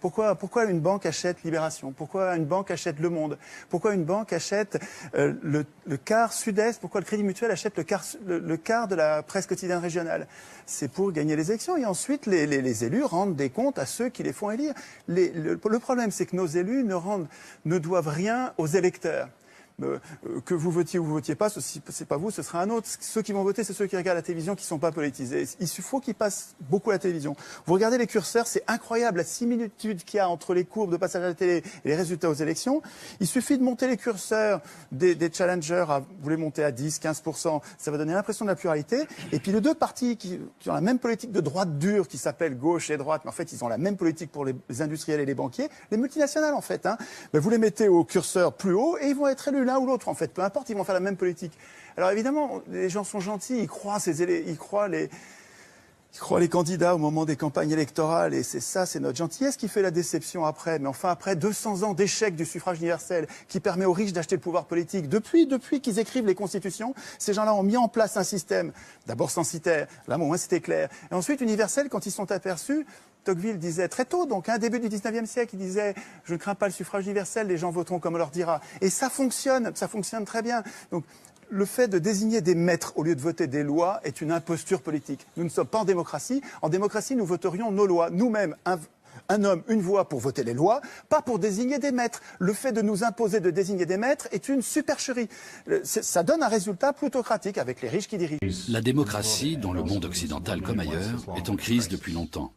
Pourquoi une banque achète Libération? Pourquoi une banque achète Le Monde? Pourquoi une banque achète le quart Sud-Est? Pourquoi le Crédit Mutuel achète le quart de la presse quotidienne régionale? C'est pour gagner les élections. Et ensuite, les élus rendent des comptes à ceux qui les font élire. Le problème, c'est que nos élus ne doivent rien aux électeurs. Que vous votiez ou vous votiez pas, c'est pas vous, ce sera un autre. Ceux qui vont voter, c'est ceux qui regardent la télévision, qui sont pas politisés. Il faut qu'ils passent beaucoup à la télévision. Vous regardez les curseurs, c'est incroyable la similitude qu'il y a entre les courbes de passage à la télé et les résultats aux élections. Il suffit de monter les curseurs des challengers, vous les montez à 10, 15%, ça va donner l'impression de la pluralité. Et puis les deux partis qui ont la même politique de droite dure, qui s'appelle gauche et droite, mais en fait ils ont la même politique pour les industriels et les banquiers, les multinationales en fait. Mais vous les mettez au curseur plus haut et ils vont être élus l'un ou l'autre en fait, peu importe, ils vont faire la même politique. Alors évidemment, les gens sont gentils, ils croient les candidats au moment des campagnes électorales et c'est notre gentillesse qui fait la déception après. Mais enfin, après 200 ans d'échec du suffrage universel qui permet aux riches d'acheter le pouvoir politique, depuis qu'ils écrivent les constitutions, ces gens-là ont mis en place un système, d'abord censitaire, là au moins c'était clair, et ensuite universel quand ils sont aperçus. Tocqueville disait très tôt, donc début du 19e siècle, il disait « Je ne crains pas le suffrage universel, les gens voteront comme on leur dira ». Et ça fonctionne très bien. Donc, le fait de désigner des maîtres au lieu de voter des lois est une imposture politique. Nous ne sommes pas en démocratie. En démocratie, nous voterions nos lois. Nous-mêmes, un homme, une voix pour voter les lois, pas pour désigner des maîtres. Le fait de nous imposer de désigner des maîtres est une supercherie. Ça donne un résultat plutocratique avec les riches qui dirigent. La démocratie, dans le monde occidental comme ailleurs, est en crise depuis longtemps.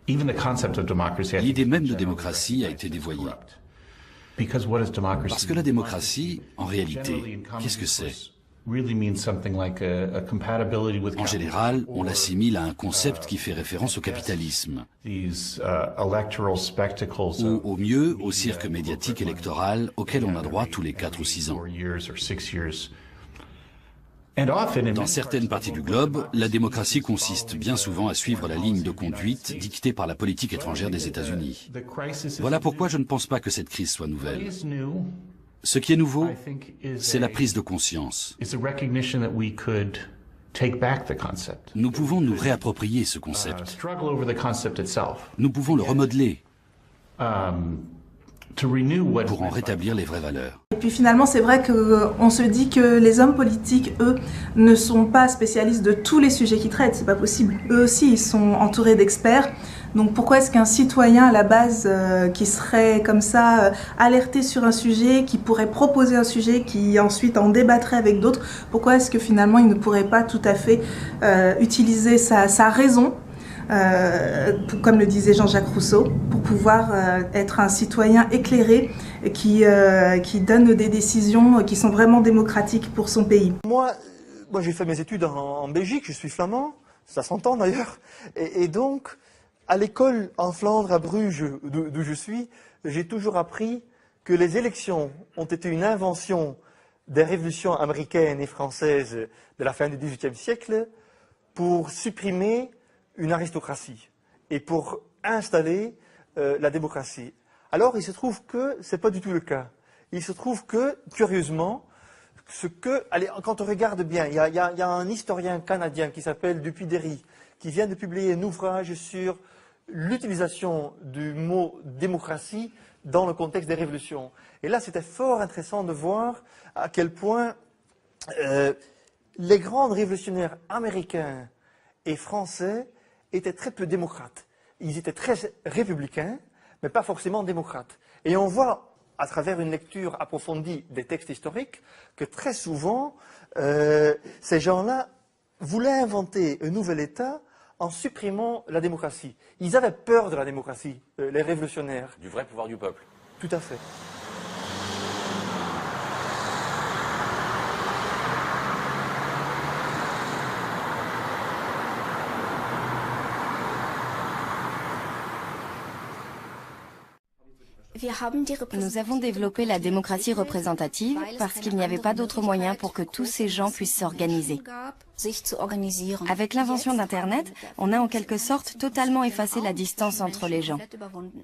L'idée même de démocratie a été dévoyée. Parce que la démocratie, en réalité, qu'est-ce que c'est? En général, on l'assimile à un concept qui fait référence au capitalisme, ou au mieux au cirque médiatique électoral auquel on a droit tous les 4 ou 6 ans. Dans certaines parties du globe, la démocratie consiste bien souvent à suivre la ligne de conduite dictée par la politique étrangère des États-Unis. Voilà pourquoi je ne pense pas que cette crise soit nouvelle. Ce qui est nouveau, c'est la prise de conscience. Nous pouvons nous réapproprier ce concept. Nous pouvons le remodeler pour en rétablir les vraies valeurs. Et puis finalement, c'est vrai qu'on se dit que les hommes politiques, eux, ne sont pas spécialistes de tous les sujets qu'ils traitent, c'est pas possible. Eux aussi, ils sont entourés d'experts. Donc pourquoi est-ce qu'un citoyen à la base qui serait comme ça alerté sur un sujet, qui pourrait proposer un sujet, qui ensuite en débattrait avec d'autres, pourquoi est-ce que finalement il ne pourrait pas tout à fait utiliser sa raison, comme le disait Jean-Jacques Rousseau, pour pouvoir être un citoyen éclairé qui donne des décisions qui sont vraiment démocratiques pour son pays. Moi j'ai fait mes études en Belgique, je suis flamand, ça s'entend d'ailleurs, et donc à l'école en Flandre, à Bruges, d'où je suis, j'ai toujours appris que les élections ont été une invention des révolutions américaines et françaises de la fin du XVIIIe siècle pour supprimer une aristocratie et pour installer la démocratie. Alors il se trouve que ce n'est pas du tout le cas. Il se trouve que, curieusement, quand on regarde bien, il y a un historien canadien qui s'appelle Dupuy-Derry, qui vient de publier un ouvrage sur l'utilisation du mot démocratie dans le contexte des révolutions. Et là, c'était fort intéressant de voir à quel point les grands révolutionnaires américains et français étaient très peu démocrates. Ils étaient très républicains, mais pas forcément démocrates. Et on voit, à travers une lecture approfondie des textes historiques, que très souvent, ces gens-là voulaient inventer un nouvel État en supprimant la démocratie. Ils avaient peur de la démocratie, les révolutionnaires. Du vrai pouvoir du peuple. Tout à fait. Nous avons développé la démocratie représentative parce qu'il n'y avait pas d'autre moyen pour que tous ces gens puissent s'organiser. Avec l'invention d'Internet, on a en quelque sorte totalement effacé la distance entre les gens.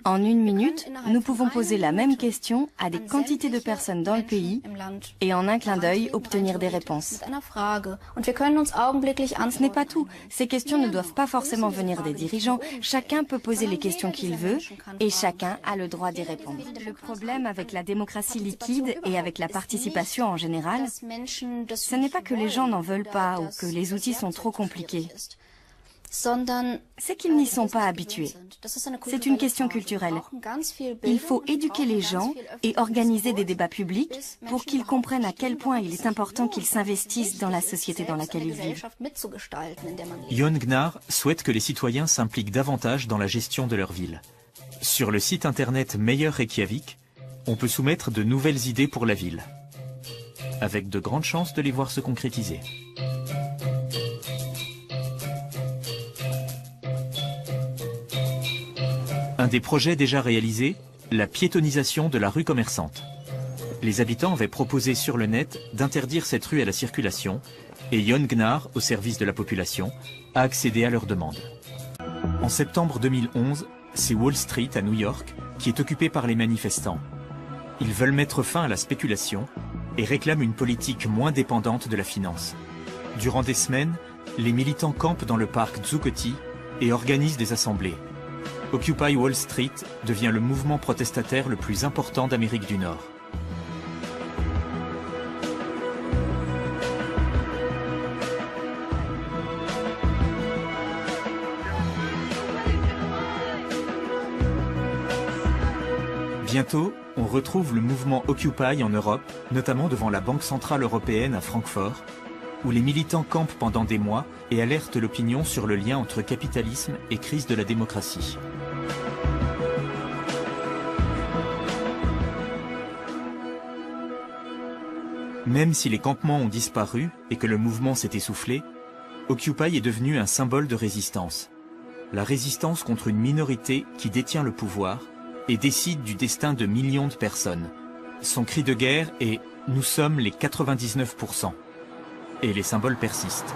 En 1 minute, nous pouvons poser la même question à des quantités de personnes dans le pays et en un clin d'œil obtenir des réponses. Ce n'est pas tout. Ces questions ne doivent pas forcément venir des dirigeants. Chacun peut poser les questions qu'il veut et chacun a le droit d'y répondre. Le problème avec la démocratie liquide et avec la participation en général, ce n'est pas que les gens n'en veulent pas ou que les outils sont trop compliqués. C'est qu'ils n'y sont pas habitués. C'est une question culturelle. Il faut éduquer les gens et organiser des débats publics pour qu'ils comprennent à quel point il est important qu'ils s'investissent dans la société dans laquelle ils vivent. Jon Gnarr souhaite que les citoyens s'impliquent davantage dans la gestion de leur ville. Sur le site internet Meilleur Reykjavik, on peut soumettre de nouvelles idées pour la ville, avec de grandes chances de les voir se concrétiser. Un des projets déjà réalisés, la piétonisation de la rue commerçante. Les habitants avaient proposé sur le net d'interdire cette rue à la circulation et Jon Gnarr, au service de la population, a accédé à leur demande. En septembre 2011, c'est Wall Street à New York qui est occupée par les manifestants. Ils veulent mettre fin à la spéculation et réclament une politique moins dépendante de la finance. Durant des semaines, les militants campent dans le parc Zuccotti et organisent des assemblées. Occupy Wall Street devient le mouvement protestataire le plus important d'Amérique du Nord. Bientôt, on retrouve le mouvement Occupy en Europe, notamment devant la Banque centrale européenne à Francfort, où les militants campent pendant des mois et alertent l'opinion sur le lien entre capitalisme et crise de la démocratie. Même si les campements ont disparu et que le mouvement s'est essoufflé, Occupy est devenu un symbole de résistance. La résistance contre une minorité qui détient le pouvoir et décide du destin de millions de personnes. Son cri de guerre est « Nous sommes les 99%. Et les symboles persistent.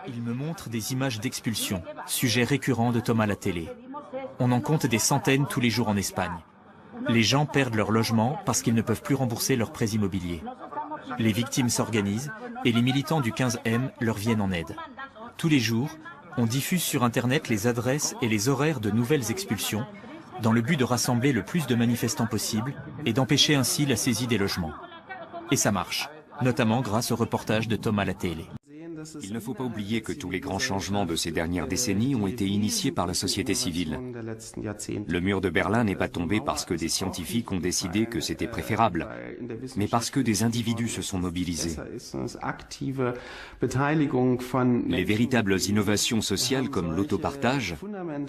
Il me montre des images d'expulsion, sujet récurrent de Tom à la télé. On en compte des centaines tous les jours en Espagne. Les gens perdent leur logement parce qu'ils ne peuvent plus rembourser leurs prêts immobiliers. Les victimes s'organisent et les militants du 15M leur viennent en aide. Tous les jours, on diffuse sur Internet les adresses et les horaires de nouvelles expulsions dans le but de rassembler le plus de manifestants possible et d'empêcher ainsi la saisie des logements. Et ça marche, notamment grâce au reportage de Tom à la télé. Il ne faut pas oublier que tous les grands changements de ces dernières décennies ont été initiés par la société civile. Le mur de Berlin n'est pas tombé parce que des scientifiques ont décidé que c'était préférable, mais parce que des individus se sont mobilisés. Les véritables innovations sociales comme l'autopartage,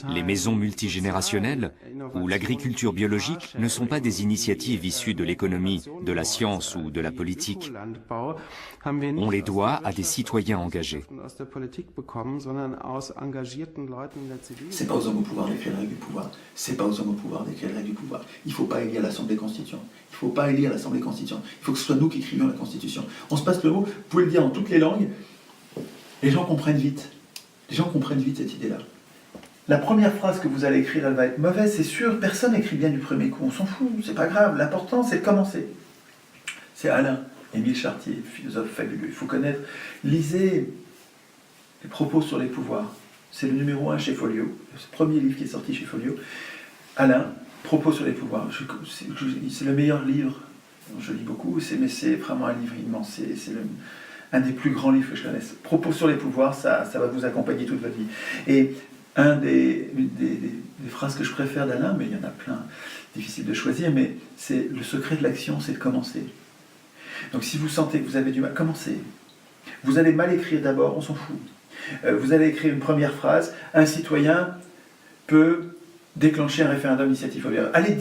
les maisons multigénérationnelles ou l'agriculture biologique ne sont pas des initiatives issues de l'économie, de la science ou de la politique. On les doit à des citoyens engagés. C'est pas aux hommes au pouvoir d'écrire les règles du pouvoir. C'est pas aux hommes au pouvoir d'écrire les règles du pouvoir. Il ne faut pas élire l'Assemblée constituante. Il ne faut pas élire l'Assemblée constituante. Il faut que ce soit nous qui écrivions la Constitution. On se passe le mot, vous pouvez le dire dans toutes les langues, les gens comprennent vite. Les gens comprennent vite cette idée-là. La première phrase que vous allez écrire, elle va être mauvaise, c'est sûr, personne n'écrit bien du premier coup, on s'en fout, c'est pas grave, l'important c'est de commencer. C'est Alain Émile Chartier, philosophe fabuleux. Il faut connaître, lisez les propos sur les pouvoirs. C'est le numéro 1 chez Folio, le premier livre qui est sorti chez Folio. Alain, propos sur les pouvoirs. C'est le meilleur livre, je lis beaucoup, mais c'est vraiment un livre immense. C'est un des plus grands livres que je connaisse. Propos sur les pouvoirs, ça va vous accompagner toute votre vie. Et un des phrases que je préfère d'Alain, mais il y en a plein, difficile de choisir, mais c'est le secret de l'action, c'est de commencer. Donc si vous sentez que vous avez du mal, commencez. Vous allez mal écrire d'abord, on s'en fout. Vous allez écrire une première phrase. Un citoyen peut déclencher un référendum d'initiative populaire. Allez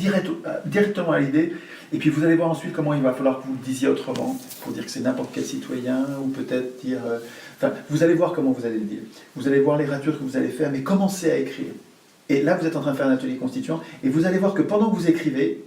directement à l'idée, et puis vous allez voir ensuite comment il va falloir que vous le disiez autrement, pour dire que c'est n'importe quel citoyen, ou peut-être dire... Enfin, vous allez voir comment vous allez le dire. Vous allez voir les ratures que vous allez faire, mais commencez à écrire. Et là, vous êtes en train de faire un atelier constituant, et vous allez voir que pendant que vous écrivez,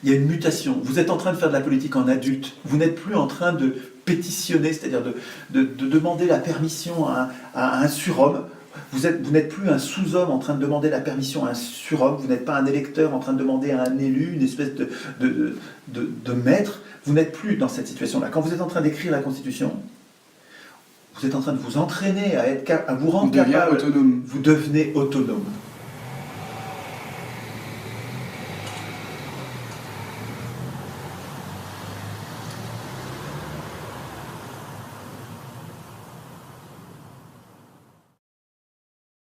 il y a une mutation. Vous êtes en train de faire de la politique en adulte. Vous n'êtes plus en train de pétitionner, c'est-à-dire de demander la permission à un surhomme. Vous n'êtes plus un sous-homme en train de demander la permission à un surhomme. Vous n'êtes pas un électeur en train de demander à un élu, une espèce de maître. Vous n'êtes plus dans cette situation-là. Quand vous êtes en train d'écrire la Constitution, vous êtes en train de vous entraîner à vous rendre capable. Autonome. Vous devenez autonome.